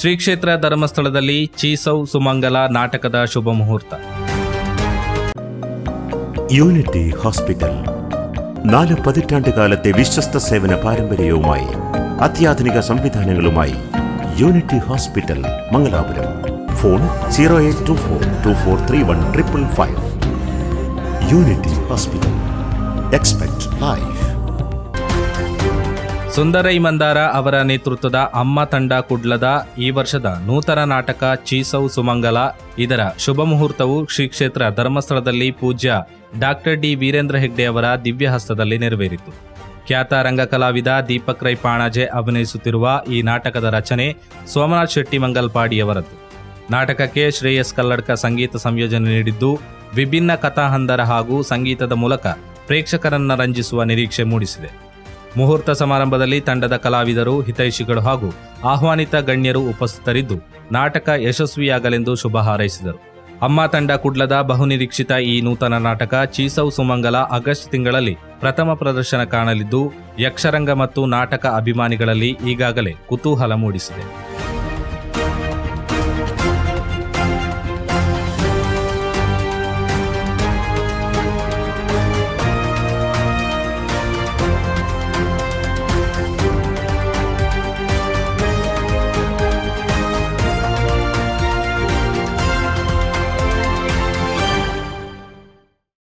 ಶ್ರೀ ಕ್ಷೇತ್ರ ಧರ್ಮಸ್ಥಳದಲ್ಲಿ ಚೀಸೌ ಸುಮಂಗಲ നാಟകದ ശുഭ മുഹൂർത്ത. Unity hospital 4 പതിറ്റാണ്ടുകാലത്തെ വിശ്വസ്ത സേവന പാരമ്പര്യവുമായി അത്യാധുനിക സംവിധാനങ്ങളുമായി unity hospital Mangalapuram. Phone 0824243155. Unity hospital. Expect life. Sundarai Mandara ಅವರ ನೇತೃತ್ವದ ಅಮ್ಮ ತಂಡ ಕುಡ್ಲದ ಈ ವರ್ಷದ ನೂತನ ನಾಟಕ ಚೀಸೌ ಸುಮಂಗಲ ಇದರ ಶುಭ ಮುಹೂರ್ತವು ಶ್ರೀ ಕ್ಷೇತ್ರ ಧರ್ಮಸ್ಥಳದಲ್ಲಿ ಪೂಜ್ಯ ಡಾಕ್ಟರ್ ಡಿ ವೀರೇಂದ್ರ ಹೆಗ್ಡೆ ಅವರ ದಿವ್ಯ ಹಸ್ತದಲ್ಲಿ ನೆರವೇರಿತು. ಖ್ಯಾತ ರಂಗ ಕಲಾವಿದ ದೀಪಕ್ ರೈ ಪಾಣಾಜೆ ಅಭಿನಯಿಸುತ್ತಿರುವ ಈ ನಾಟಕದ ರಚನೆ ಸೋಮನಾಥ್ ಶೆಟ್ಟಿ ಮಂಗಲ್ಪಾಡಿಯವರದ್ದು. ನಾಟಕಕ್ಕೆ ಶ್ರೇಯಸ್ ಕಲ್ಲಡ್ಕ ಸಂಗೀತ ಸಂಯೋಜನೆ ನೀಡಿದ್ದು, ವಿಭಿನ್ನ ಕಥಾಹಂದರ ಹಾಗೂ ಸಂಗೀತದ ಮೂಲಕ ಪ್ರೇಕ್ಷಕರನ್ನ ರಂಜಿಸುವ ನಿರೀಕ್ಷೆ ಮೂಡಿಸಿದೆ. ಮುಹೂರ್ತ ಸಮಾರಂಭದಲ್ಲಿ ತಂಡದ ಕಲಾವಿದರು, ಹಿತೈಷಿಗಳು ಹಾಗೂ ಆಹ್ವಾನಿತ ಗಣ್ಯರು ಉಪಸ್ಥಿತರಿದ್ದು ನಾಟಕ ಯಶಸ್ವಿಯಾಗಲೆಂದು ಶುಭ ಹಾರೈಸಿದರು. ಅಮ್ಮ ತಂಡ ಕುಡ್ಲದ ಬಹುನಿರೀಕ್ಷಿತ ಈ ನೂತನ ನಾಟಕ ಚೀಸೌ ಸುಮಂಗಲ ಆಗಸ್ಟ್ ತಿಂಗಳಲ್ಲಿ ಪ್ರಥಮ ಪ್ರದರ್ಶನ ಕಾಣಲಿದ್ದು, ಯಕ್ಷರಂಗ ಮತ್ತು ನಾಟಕ ಅಭಿಮಾನಿಗಳಲ್ಲಿ ಈಗಾಗಲೇ ಕುತೂಹಲ ಮೂಡಿಸಿದೆ.